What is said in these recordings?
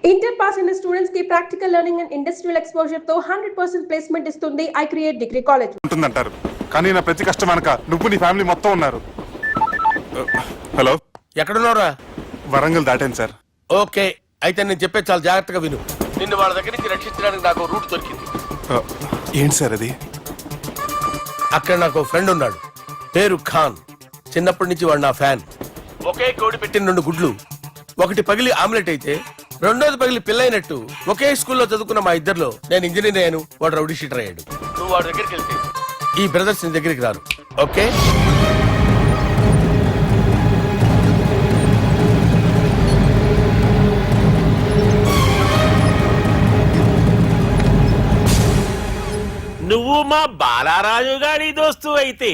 Inter pass అయిన students కి practical learning and industrial exposure తో 100% ప్లేస్మెంట్ ఇస్తుంది ఐ క్రియేట్ డిగ్రీ కాలేజ్. ఉంటుందంటారు కానీ నా ప్రతి కష్టం వెనక నువ్వు నీ ఫ్యామిలీ మొత్తం ఉన్నారు. హలో, ఎక్కడున్నారా? వరంగల్ దాటాను సార్. ఓకే, అయితే నేను చెప్పే చాలా జాగ్రత్తగా విను. నిన్ను వాళ్ళ దగ్గర నుంచి రక్షించడానికి నాకు రూట్ దొరికింది. ఏంటి సార్ అది? అక్కడ నాకు ఫ్రెండ్ ఉన్నాడు, పేరు ఖాన్. చిన్నప్పటి నుంచి వాడు నా ఫ్యాన్. ఒకే కోడి పెట్టిన 2 గుడ్లు, ఒకటి పగిలి ఆమ్లెట్ అయితే రెండోది పగిలి పిల్లైనట్టు ఒకే స్కూల్లో చదువుకున్న మా ఇద్దరిలో నేను ఇంజనీర్ అయ్యాను, వాడు రౌడీ షీటర్ అయ్యాడు. నువ్వు వాడి దగ్గరికి వెళ్తే ఈ బ్రదర్స్ నీ దగ్గరికి రారు. ఓకే, నువ్వు మా బాలారాజు గారి దోస్తు అయితే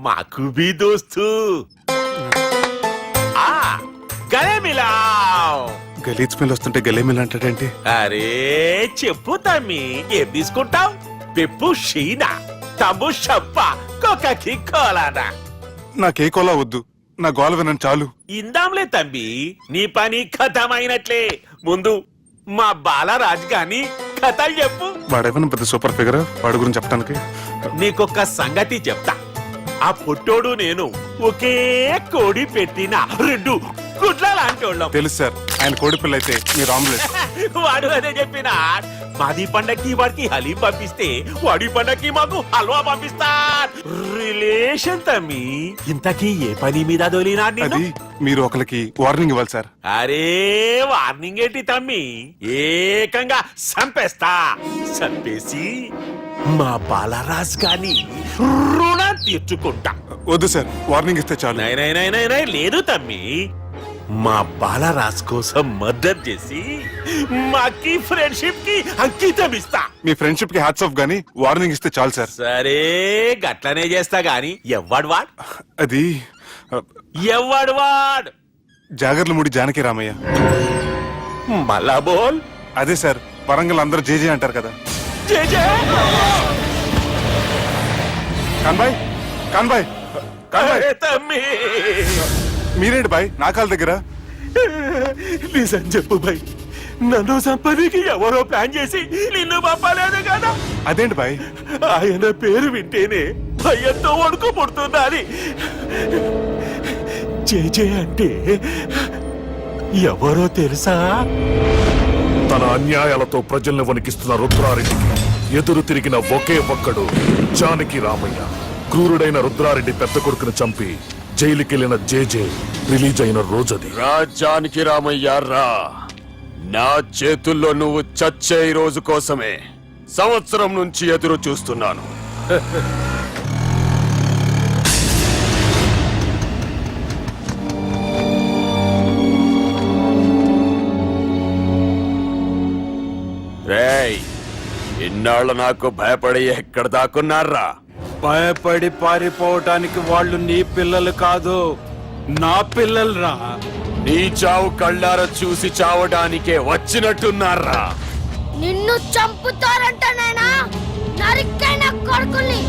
మాకు బి దోస్తు. గలే మిలావ్. గలీజ్ స్మెల్ వస్తుంటే గలేమిల్ అంటాడేంటి? అరే చెప్పు తమ్మి, ఏం తీసుకుంటావు? పెప్పు షీనా, తమ్ము షప్ప, కొకకి కోలానా? నాకే కోలా వద్దు, నా గోల వినండి చాలు. ఇందాంలే తమ్మి, నీ పని ఖతమైనట్లే. ముందు మా బాలరాజు గాని కథలు చెప్పు. వాడేమైనా పెద్ద సూపర్ ఫిగర్, వాడి గురించి చెప్పడానికి. నీకొక్క సంగతి చెప్తా. ఆ పొట్టోడు నేను ఒకే కోడి పెట్టిన 2 గుడ్ల లాంటి వాళ్ళం. తెలుసు సార్, ఆయన కోడి పిల్ల అయితే మీరు ఆమ్లెట్. వాడు అదే చెప్పిన. మాది పండక్కి వాడికి హలీం పంపిస్తే వాడి పండక్కి మాకు హల్వా పంపిస్తా. రిలేషన్ తమ్మి. ఇంతకీ ఏ పని మీద దొలినా? అది మీరు ఒకరికి వార్నింగ్ ఇవ్వాలి సార్. అరే వార్నింగ్ ఏంటి తమ్మి, ఏకంగా సంపేస్తా. సంపేసి మా బాలరాజ్ గాని రుణం తీర్చుకుంటా. వద్దు సార్, వార్నింగ్ ఇస్తే చాలు. నై లేదు తమ్మి, మా బాలరాజ్ కోసం మర్డర్ చేసి మాకి ఫ్రెండ్షిప్ కి అంకితం ఇస్తా. మీ ఫ్రెండ్షిప్ కి హ్యాట్స్ ఆఫ్ గానీ వార్నింగ్ ఇస్తే చాలు సార్. సరే గట్లనే చేస్తా గాని ఎవ్వడు వాడ్? అది ఎవ్వడు వాడ్? జాగర్లమూడి జానకి రామయ్య. మళ్ళా బోల్. అదే సార్, వరంగల్ అందరూ జేజే అంటారు కదా. జేజే కాన్బాయ్, కాన్బాయ్, కాన్బాయ్. తమ్మి మీరేంటి బాయ్ నా కాళ్ళ దగ్గర? నిజం చెప్పు బాయ్, నన్ను సంపదికి ఎవరో ప్లాన్ చేసి నిన్ను పంపలేదు కదా? అదేంటి బాయ్? ఆయన పేరు వింటేనే భయంతో వణుకు పుడుతున్నది. జేజే అంటే ఎవరో తెలుసా? తన అన్యాయాలతో ప్రజల్ని వణికిస్తున్న రుద్రారెడ్డికి ఎదురు తిరిగిన ఒకే ఒక్కడు జానకి రామయ్య. క్రూరుడైన రుద్రారెడ్డి పెద్ద కొడుకును చంపి జైలుకెళ్లిన జేజే రిలీజ్ అయిన రోజది. రా జానకి రామయ్య రా, నా చేతుల్లో నువ్వు చచ్చే రోజు కోసమే సంవత్సరం నుంచి ఎదురు చూస్తున్నాను. రేయ్, ఇన్నాళ్ళు నాకు భయపడి ఎక్కడ దాక్కున్నారా? భయపడి పారిపోవటానికి వాళ్ళు నీ పిల్లలు కాదు, నా పిల్లలు రా. నీ చావు కళ్ళారా చూసి చావడానికే వచ్చినట్టున్నారా? నిన్ను చంపుతారంట నేనా? నరికైన కొడుకుల్ని.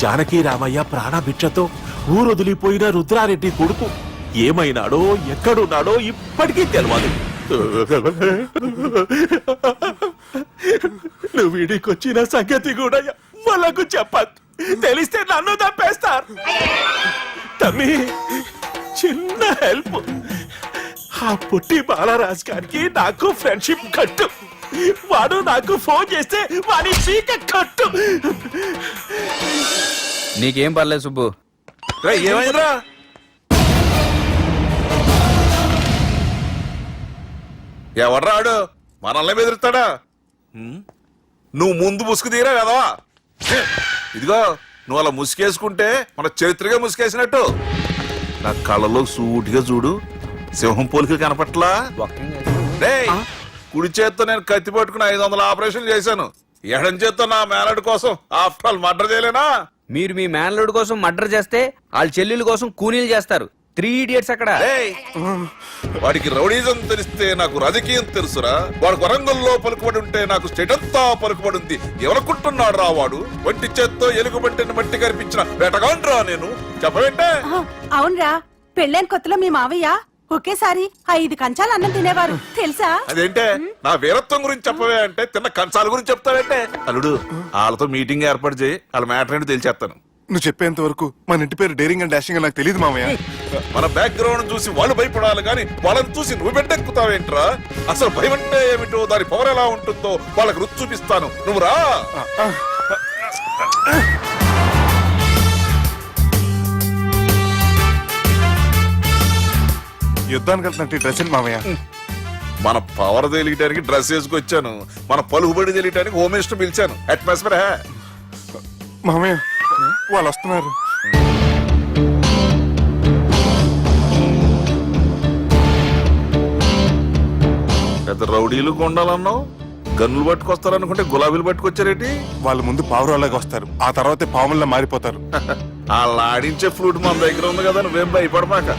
జానకి రామయ్య ప్రాణభిక్షతో ఊరొదిలిపోయిన రుద్రారెడ్డి కొడుకు ఏమైనాడో ఎక్కడున్నాడో ఇప్పటికీ తెలియదు. నువ్వు వీడికొచ్చిన సంగతి కూడా వాళ్ళకు చెప్పద్దు, తెలిస్తే నన్ను తప్పేస్తారు. తమ్మి చిన్న హెల్ప్, ఆ పుట్టి బాలరాజ్ గారికి నాకు ఫ్రెండ్షిప్ కట్టు. వాడు నాకు ఫోన్ చేస్తే వాడి పీక కట్టు. నీకేం పర్లేదు సుబ్బు. ఏమైందిరా? ఎవర్రాడు మనల్ని బెదిరిస్తాడా? నువ్వు ముందు ముసుగు తీరా కదవా? ఇదిగో నువ్వు అలా ముసుకేసుకుంటే మన చరిత్రగా ముసుకేసినట్టు. నా కళ్ళలో సూటిగా చూడు, సింహం పోలికలు కనపట్లా? కుడి చేత్తో నేను కత్తి పట్టుకుని 500 ఆపరేషన్ చేశాను. ఎడం చేత్తో నా మేనడు కోసం ఆఫ్టర్ ఆల్ మర్డర్ చేయలేనా? మీరు మీ మేనల్లుడి కోసం మర్డర్ చేస్తే వాళ్ళ చెల్లెళ్ళ కోసం కూనీలు చేస్తారు. 3 ఇడియట్స్ అక్కడ. ఏయ్! వాడికి రౌడీజం తెలిస్తే నాకు రాజకీయం తెలుసురా. వాడు వరంగల్లో పలుకుబడి ఉంటే నాకు స్టేట్ అంతా పలుకుబడి ఉంది. ఎవరనుకుంటున్నాడు రా వాడు? వట్టి చేత్తో ఎలుగుబంటిని మట్టి కనిపించిన వేటగాండ్రా నేను. చెప్పవేంటే? అవునరా, పెళ్ళైన కొత్తలో మీ మావయ్య ఒకేసారి 5 కంచాలు అన్నం తినేవారు తెలుసా? అదేంటే నా వీరత్వం గురించి చెప్పవే అంటే తిన్న కంచాల గురించి చెప్తావేంటే? అల్లుడు, వాళ్ళతో మీటింగ్ ఏర్పాటు చేయి. వాళ్ళ మ్యాటర్ ఏంటో తెలిచేస్తాను. నువ్వు చెప్పేంత వరకు మన ఇంటి పేరు డేరింగ్ అండ్ డాషింగ్ నాకు తెలియదు మామయ్య. మన బ్యాక్గ్రౌండ్ చూసి వాళ్ళు భయపడాలి కానీ వాళ్ళని చూసి నువ్వు బిడ్డెక్కుతావేంట్రా? అసలు భయం అంటే ఏమిటో, దాని పవర్ ఎలా ఉంటుందో వాళ్ళకి రుచి చూపిస్తాను. నువ్వు రా. యుద్ధానికి వెళ్తున్నట్టు డ్రెస్ ఏంటి మామయ్య? మన పవర్ తెలియటానికి డ్రెస్ వేసుకొచ్చాను. మన పలుకుబడి తెలియటానికి హోమ్ మినిస్టర్ పిలిచాను. అట్మాస్ఫియర్ హే. మామయ్య వాళ్ళు వస్తున్నారు. పెద్ద రౌడీలు కొండాలన్నావు, గన్నులు పట్టుకొస్తారనుకుంటే గులాబీలు పట్టుకొచ్చారేటి? వాళ్ళు ముందు పావురాలాగా వస్తారు, ఆ తర్వాతే పాముల్లా మారిపోతారు. వాళ్ళు ఆడించే ఫ్లూట్ మన దగ్గర ఉంది కదా, నువ్వేం భయపడమాక.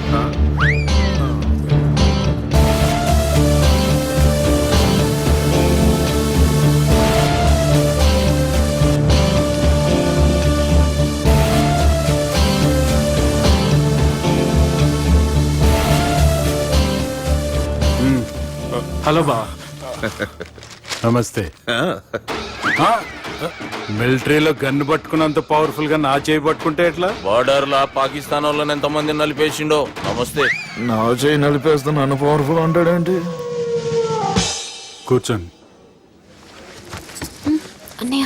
హలో బా, నమస్తే. మిలిటరీలో గన్ను పట్టుకున్నంత పవర్ఫుల్ గా నా చేయి పట్టుకుంటే ఎట్లా? బార్డర్ లా పాకిస్తాన్ వాళ్ళని ఎంతమంది నలిపేసిండో. నమస్తే. నా చేయి నలిపేస్తా నన్ను పవర్ఫుల్ అంటాడేంటి? కూర్చోండి. అన్నయ్య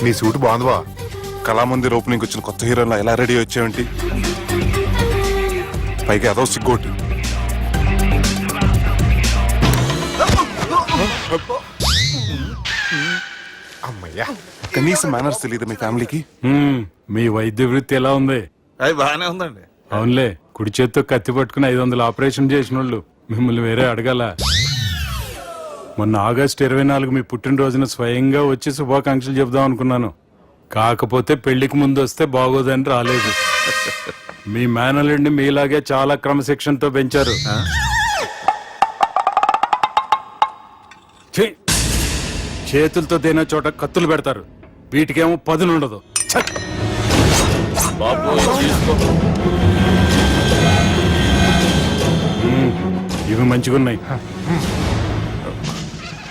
నీ సూట్ బాగుందివా? కళామందిర్ ఓపెనింగ్ వచ్చిన కొత్త హీరోలో ఎలా రెడీ వచ్చావేంటి? పైకి అదో సిగ్గోటి. అమ్మయ్యా, కనీసం మేనర్స్ తెలియదు మీ ఫ్యామిలీకి. మీ వైద్య వృత్తి ఎలా ఉంది? అది బాగానే ఉందండి. అవునులే, కుడి చేత్తో కత్తి పట్టుకుని 500 ఆపరేషన్ చేసిన వాళ్ళు మిమ్మల్ని వేరే అడగాల. మొన్న ఆగస్టు 24 మీ పుట్టినరోజున స్వయంగా వచ్చి శుభాకాంక్షలు చెబుదాం అనుకున్నాను. కాకపోతే పెళ్లికి ముందు వస్తే బాగోదని రాలేదు. మీ మేనల్లుడిని మీలాగే చాలా క్రమశిక్షణతో పెంచారు. ఛీ! చేతులతో తినే చోట కత్తులు పెడతారు, వీటికేమో పదులుండదు. ఛ! ఇవి మంచిగున్నాయి.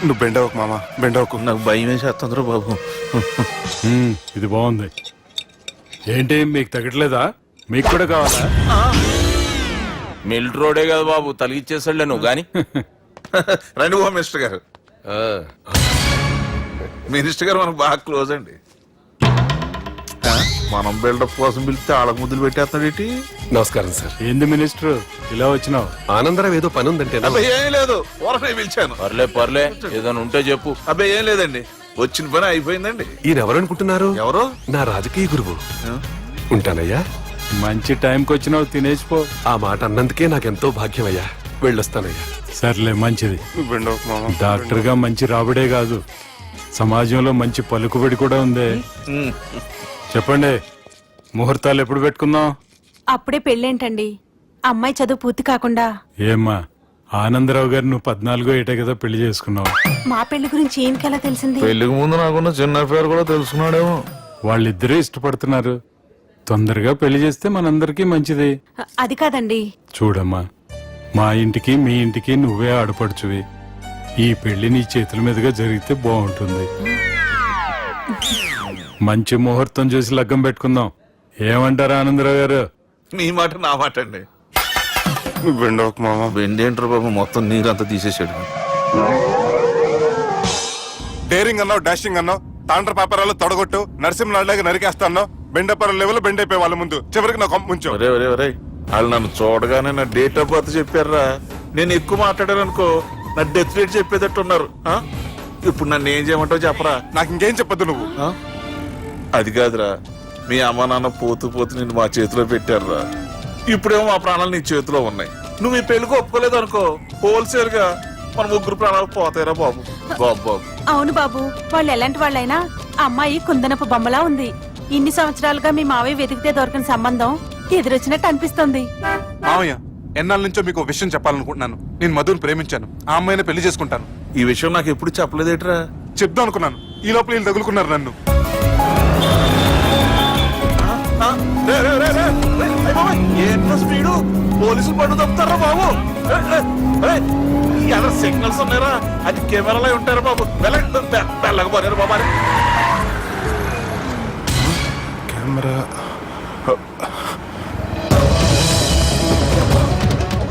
నువ్వు బెండవకు మామ, బెండవకు. నాకు భయం వేసేస్తుందిరా బాబు. ఇది బాగుంది. ఏంటి మీకు తగ్గట్లేదా? మీకు కూడా కావాలా? మిలిటరీ రోడే కదా బాబు, తలిగిచ్చేసాడులే నువ్వు గాని. రండి హోమ్ మినిస్టర్ గారు. మినిస్టర్ గారు మనకు బాగా క్లోజ్ అండి. మనం బిల్డప్ కోసం పిలిస్తే ఆళ్ళకు ముద్దులు పెట్టేస్తాడేటి? నమస్కారం సార్. ఏంది మినిస్టర్ ఇలా వచ్చినావు? ఆనందరావు ఏదో పని ఉందంటే. అబ్బాయి ఏం లేదు, ఊరనే పిలిచాను. పర్లే ఏదైనా ఉంటే చెప్పు. అబ్బాయి ఏం లేదండి, వచ్చిన పని అయిపోయిందండి. ఈయన ఎవరనుకుంటున్నారు? ఎవరు? నా రాజకీయ గురువు. ఉంటానయ్యా. మంచి టైంకి వచ్చినావు, తినేసిపో. ఆ మాట అన్నందుకే నాకెంతో భాగ్యమయ్యా. వెళ్ళొస్తానయ్యా. సర్లే, మంచిది. నువ్వు బెండవకు మామ. డాక్టర్ గా మంచి రాబడే కాదు, సమాజంలో మంచి పలుకుబడి కూడా ఉంది. చెప్పండి, ముహూర్తాలు ఎప్పుడు పెట్టుకుందాం? అప్పుడే పెళ్ళేంటండి, అమ్మాయి చదువు పూర్తి కాకుండా. ఏమ్మా, ఆనందరావు గారు నువ్వు 14 ఏటే కదా పెళ్లి చేసుకున్నావు. మా పెళ్లి గురించి ఈయనకెలా తెలిసింది? పెళ్లికి ముందు నాకున్న చిన్న పేరు కూడా తెలుసుకున్నాడేమో. వాళ్ళిద్దరే ఇష్టపడుతున్నారు, తొందరగా పెళ్లి చేస్తే మనందరికీ మంచిది. అది కాదండి. చూడమ్మా, మా ఇంటికి మీ ఇంటికి నువ్వే ఆడపడుచువి. ఈ పెళ్లి నీ చేతుల మీదుగా జరిగితే బాగుంటుంది. మంచి ముహూర్తం చూసి లగ్గం పెట్టుకుందాం. ఏమంటారు ఆనందరావు గారు? మీ మాట నా మాట అండి. నువ్వు బెండవకు మామ. వెండేంటారు బాబు, మొత్తం నీరంతా తీసేసాడు. డేరింగ్ అన్నావు, డాషింగ్ అన్నావు, తాండ్ర పాపరాలు తొడగొట్టు, నరసింహనాయుడులాగా నరికేస్తా అన్నావు. బెండపర లెవెల్ బెండ్ అయిపోయి వాళ్ళ ముందు చివరికి నా కొంప ముంచావు. ఒరే వాళ్ళు నన్ను చూడగానే నా డేట్ ఆఫ్ బర్త్ చెప్పారా? నేను ఎక్కువ మాట్లాడాను అనుకో, నా డెత్ రేట్ చెప్పేటట్టున్నారు. ఇప్పుడు నన్ను ఏం చేయమంటావు చెప్పరా? నాకు ఇంకేం చెప్పొద్దు నువ్వు. అది కాదురా, మీ అమ్మ నాన్న పోతూ పోతూ నిన్ను మా చేతిలో పెట్టారురా. ఇప్పుడేమో మా ప్రాణాలు నీ చేతిలో ఉన్నాయి. నువ్వు ఈ పెళ్లికి ఒప్పుకోలేదు అనుకో, హోల్సేల్ గా మన ముగ్గురు ప్రాణాలు పోతాయిరా బాబు. బాబు బాబు అవును బాబు, వాళ్ళు ఎలాంటి వాళ్ళైనా ఆ అమ్మాయి కుందనపు బొమ్మలా ఉంది. ఇన్ని సంవత్సరాలుగా మీ మావయ్య వెతికితే దొరకని సంబంధం ఎదురొచ్చినట్టు అనిపిస్తుంది. మామయ్య, ఎన్నాళ్ళ నుంచో మీకు ఒక విషయం చెప్పాలనుకుంటున్నాను. నేను మధుని ప్రేమించాను. ఆ అమ్మాయిని పెళ్లి చేసుకుంటాను. ఈ విషయం నాకు ఎప్పుడు చెప్పలేదేట్రా? చెప్దాం అనుకున్నాను, ఈ లోపల వీళ్ళు తగులుకున్నారు నన్ను. ఏంట్రా స్పీడు? పోలీసులు పన్ను తప్పుతారా బాబు? ఎలా సిగ్నల్స్ ఉన్నారా? అది కెమెరాలో ఉంటారా బాబు? వెళ్ళకపోయారు బాబు. కెమెరా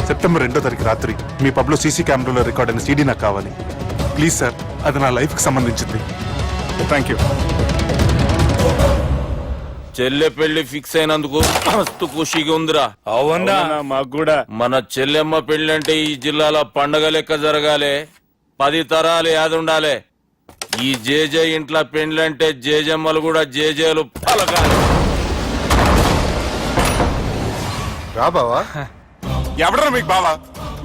సెప్టెంబర్ 2వ తారీఖు రాత్రి మీ పబ్ లో సీసీ కెమెరాలో రికార్డ్ అయిన సీడీ నాకు కావాలి. ప్లీజ్ సార్, అది నా లైఫ్ కి సంబంధించింది. Thank you. చెల్లె పెళ్లి ఫిక్స్ అయినందుకు మస్తు ఖుషిగా ఉందిరా. అవునా? మాకు కూడా. మన చెల్లెమ్మ పెళ్లి అంటే ఈ జిల్లాలో పండగ లెక్క జరగాలి. 10 తరాలు యాదుండాలి. ఈ జేజే ఇంట్లో పెండ్లంటే జేజమ్మలు కూడా జేజేలు పలకాలి. రా బావా. ఎవడరా మీకు బావా?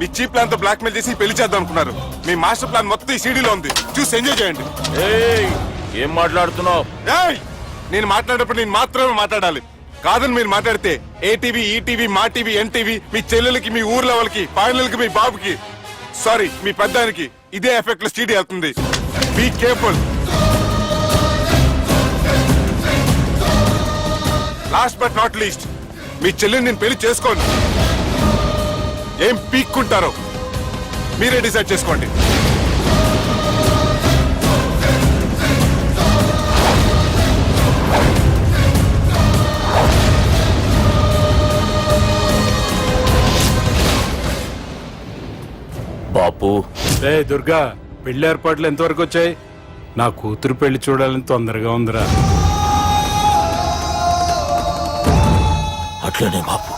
మీ చీప్ ప్లాన్ తో బ్లాక్ మెయిల్ చేసి పెళ్లి చేద్దాం అనుకున్నారు. మీ మాస్టర్ ప్లాన్ మొత్తం ఈ సీడీలో ఉంది. చూసి ఎంజాయ్ చేయండి. ఏయ్, ఏం మాట్లాడుతున్నావు? ఏయ్, నేను మాట్లాడేటప్పుడు నేను మాత్రమే మాట్లాడాలి. కాదని మీరు మాట్లాడితే ఏటీవీ, ఈటీవీ, మా టీవీ, ఎన్టీవీ, మీ చెల్లెలకి, మీ ఊర్లో వాళ్ళకి, ఫైనల్కి మీ బాబుకి, సారీ మీ పెద్దానికి ఇదే ఎఫెక్ట్ లో సీడీ అవుతుంది. Be careful. Last but not least, మీ చెల్లెని నేను పెళ్లి చేసుకోను. ఏం పీక్కుంటారో మీరే డిసైడ్ చేసుకోండి. బాపు, రే దుర్గా, పెళ్లి ఏర్పాట్లు ఎంతవరకు వచ్చాయి? నా కూతురు పెళ్లి చూడాలని తొందరగా ఉందిరా. అట్లనే బాపు.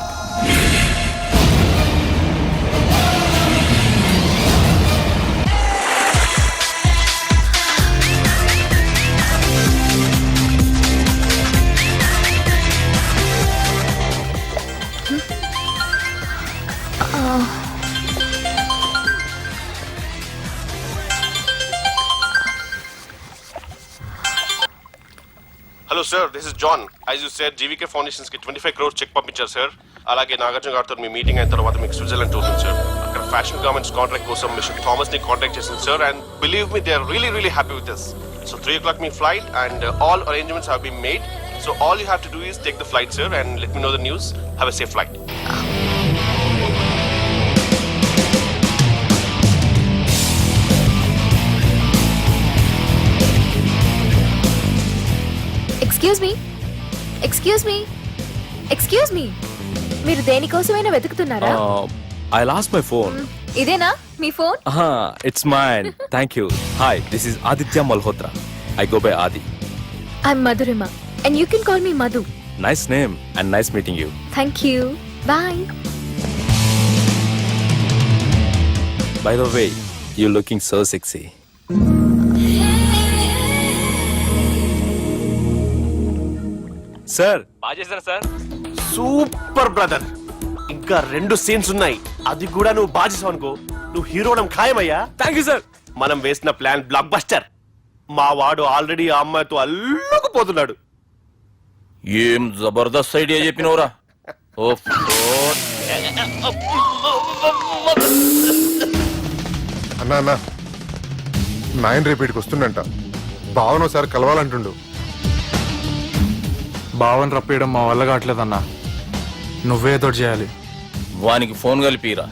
Hello sir, this is John. As you said, GVK foundations కి 25 crores చెక్ పంపించారు సార్. అలాగే నాగార్జున గారితో మీ మీటింగ్ అయిన తర్వాత మీకు స్విట్జర్లాండ్ టూర్ ఉంది సార్. అక్కడ ఫ్యాషన్ గార్మెంట్స్ కాంట్రాక్ట్ కోసం మిస్టర్ థామస్ ని కాంటాక్ట్ చేసింది sir. And believe me, they are really happy with this. So 3 o'clock మీ flight and all arrangements have been made. So all you have to do is take the flight sir and let me know the news. Have a safe flight. Excuse me, మీరు దేనికోసమైనా వెతుకుతున్నారా? I lost my phone. ఇదేనా మీ phone? It's mine. Thank you. Hi, this is Aditya Malhotra. I go by Adi. I'm Madhurima and you can call me Madhu. Nice name and nice meeting you. Thank you. Bye. By the way, you looking so sexy. Sir, బాగా చేశారు sir. Super brother. ఇంకా 2 scenes ఉన్నాయి, అది కూడా నువ్వు బాగా చేసావు అనుకో, నువ్వు హీరోడం ఖాయమయ్యా. Thank you sir. మనం వేసిన ప్లాన్ బ్లాక్ బస్టర్. మా వాడు ఆల్రెడీ ఆ అమ్మాయితో అల్లుకుపోతున్నాడు. ఏం జబర్దస్త్ ఐడియా చెప్పినవురా. అన్నా అన్నా, నాయన రేపు ఇక్కడికి వస్తుండంట. భావన ఒకసారి కలవాలంటుండు. భావన రప్పేయడం మా వల్ల కావట్లేదన్నా, నువ్వే తోడు చేయాలి. వానికి ఫోన్ కలిపిరా.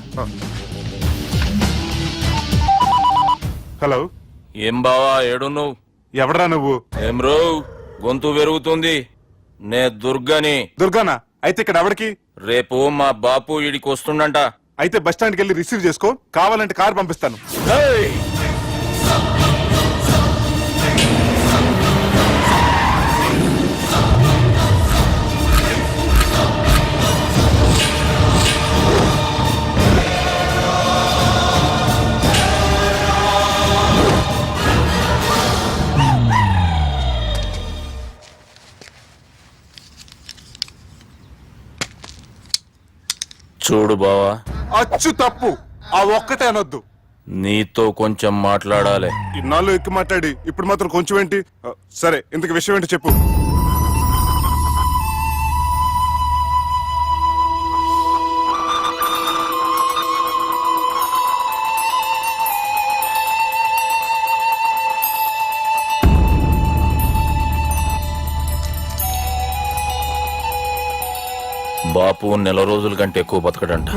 హలో, ఏం బావా, ఏడున్నావు? ఎవడరా నువ్వు? ఏం రో, గొంతు పెరుగుతుంది. నే దుర్గాని. దుర్గానా? అయితే ఇక్కడ ఎవరికి? రేపు మా బాపు ఈడికి వస్తుండంట. అయితే బస్ స్టాండ్కి వెళ్ళి రిసీవ్ చేసుకో, కావాలంటే కార్ పంపిస్తాను. చూడు బావా, ఆ అచ్చు తప్పు. ఆ ఒక్కటే అనొద్దు. నీతో కొంచెం మాట్లాడాలి. ఇన్నాళ్ళు ఎక్కువ మాట్లాడి ఇప్పుడు మాత్రం కొంచెం ఏంటి? సరే, ఇంతకు విషయం ఏంటి చెప్పు. బాపు నెల రోజుల కంటే ఎక్కువ బతకడంట.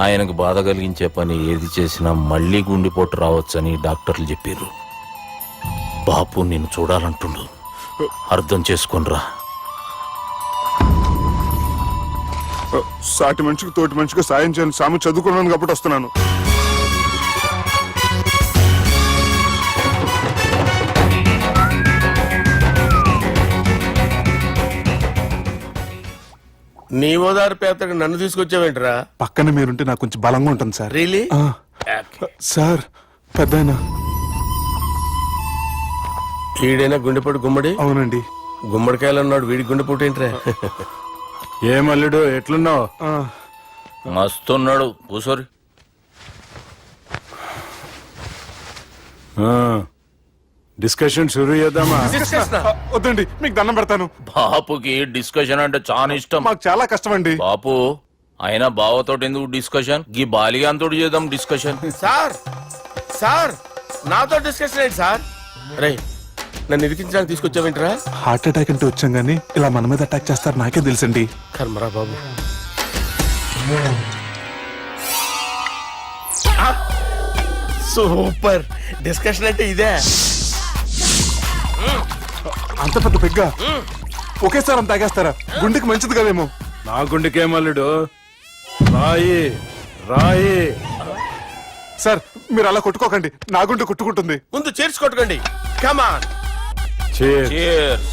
ఆయనకు బాధ కలిగించే పని ఏది చేసినా మళ్ళీ గుండెపోటు రావచ్చని డాక్టర్లు చెప్పారు. బాపు నిన్ను చూడాలంటుండు, అర్థం చేసుకునిరా. సాటి మనిషికి తోటి మనిషికి సాయం చేయని సామి చదువుకున్నాను కాబట్టి వస్తున్నాను. నీ ఓదారు పేదకి నన్ను తీసుకొచ్చావేంట్రా? పక్కన మీరుంటే నాకు కొంచెం బలంగా ఉంటుంది సార్. రియలీ? సార్ పెద్దయినా. ఈడైనా గుండెపోటు గుమ్మడి? అవునండి. గుమ్మడికాయలు అన్నాడు, వీడి గుండెపోటు ఏంట్రా? ఏమల్లుడు ఎట్లున్నావు? మస్తున్నాడు కూసోరి. డిస్కషన్ షురూ చేద్దామా? వద్దండి, మీకు దండం పెడతాను. బాపుకి డిస్కషన్ అంటే చాలా ఇష్టం. మాకు చాలా కష్టం అండి. బాపు అయినా బావతోటి ఎందుకు డిస్కషన్? గీ బాలిగాంతోటి చేద్దాం డిస్కషన్. సార్ సార్ నాతో డిస్కషన్ ఏంటి సార్? రే, నన్ను ఇరికించడానికి తీసుకొచ్చావేంట్రా? హార్ట్ అటాక్ అంటే వచ్చాం గానీ ఇలా మన మీద అటాక్ చేస్తారు నాకే తెలుసండి. కర్మరా బాబు. సూపర్ డిస్కషన్ అంటే ఇదే. అంత పెద్ద పెగ్గా ఒకేసారి అంత తాగేస్తారా? గుండెకి మంచిది కదేమో. నా గుండెకేమల్లుడు, రాయి రాయి. సార్ మీరు అలా కొట్టుకోకండి, నా గుండె కొట్టుకుంటుంది. ముందు చేర్చి కొట్టుకోండి. కమాన్. Cheers.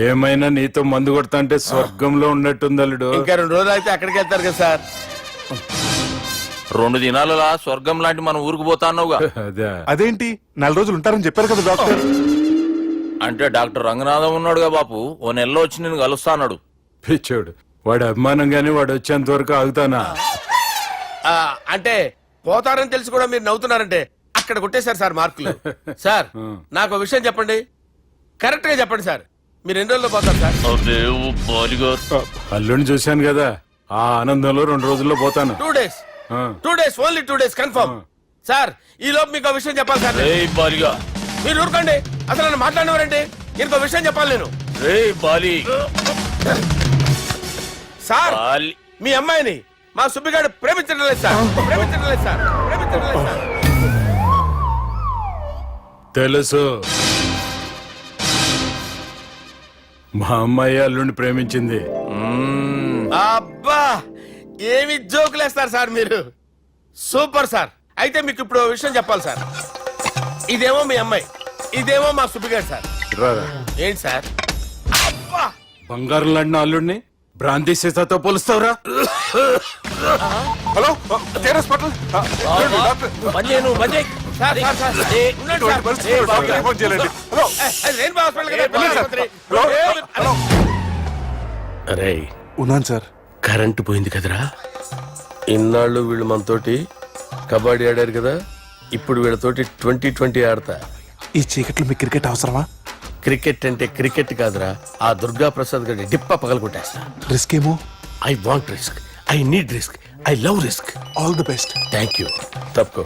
ఏమైనా నీతో మందు కొడతా అంటే స్వర్గంలో ఉన్నట్టుంది అల్లుడు. ఇంకా 2 రోజులు అయితే అక్కడికి వెళ్తారు కదా సార్. 2 దినాలలా స్వర్గం లాంటి మనం ఊరుకు పోతాన్నావుగా. అదే. అదేంటి 4 రోజులు ఉంటారని చెప్పారు కదా డాక్టర్. అంటే డాక్టర్ రంగనాథం ఉన్నాడుగా బాపు, ఓ నెలలో వచ్చి నేను కలుస్తాన్నాడు. పిచ్చోడు, వాడి అభిమానంగానే వాడు వచ్చేంత వరకు ఆగుతానా? అంటే పోతారని తెలిసి కూడా మీరు నవ్వుతున్నారంటే అక్కడ కొట్టేశారు సార్ మార్కులు. సార్ నాకు ఒక విషయం చెప్పండి, కరెక్ట్ గా చెప్పండి సార్. మీరు ఎన్ని రోజుల్లో పోతారు సార్? అల్లుడిని చూశాను కదా, ఆ ఆనందంలో 2 రోజుల్లో పోతాను. 2 days. 2 days, only 2 days confirm. Sir ఈ లోపు మీకు ఒక విషయం చెప్పాలి సార్. మీరు ఊరుకోండి, అసలు నన్ను మాట్లాడినవారండి. ఇంకో విషయం చెప్పాలి నేను. సార్ మీ అమ్మాయిని మా సుబ్బిగాడు ప్రేమించడం లేదు సార్. ప్రేమించడం లేదు సార్. ప్రేమించడం లేదు సార్. తెలుసు, మా అమ్మాయి అల్లుడిని ప్రేమించింది. అబ్బా ఏమి జోకులేస్తారు సార్ మీరు. Super sir. అయితే మీకు ఇప్పుడు ఓ విషయం చెప్పాలి సార్. ఇదేమో మీ అమ్మాయి, ఇదేమో మా సుబ్బిగాడు సార్. రారా. ఏంటి సార్? అబ్బా బంగారం లాంటి అల్లుడిని భ్రాంతి సీతతో పోలుస్తావురా? హలో కేరస్ పటల్. Sir, sir, sir. ఉండండి సార్. రెయిన్బో హాస్పిటల్ కదా ఆసుపత్రి. అరే ఉన్నాను సార్. కరెంటు పోయింది కదరా. ఇన్నాళ్ళు వీళ్ళు మనతోటి కబడ్డీ ఆడారు కదా, ఇప్పుడు వీళ్ళతోటి 2020 ఆడతా. ఈ చీకట్లో మీకు క్రికెట్ అవసరమా? క్రికెట్ అంటే క్రికెట్ కాదురా, ఆ దుర్గా ప్రసాద్ గారి డిప్ప పగల కొట్టేస్తా. రిస్క్ ఏమో. I want risk, I need risk, I love risk. All the best. Thank you. తప్పుకో.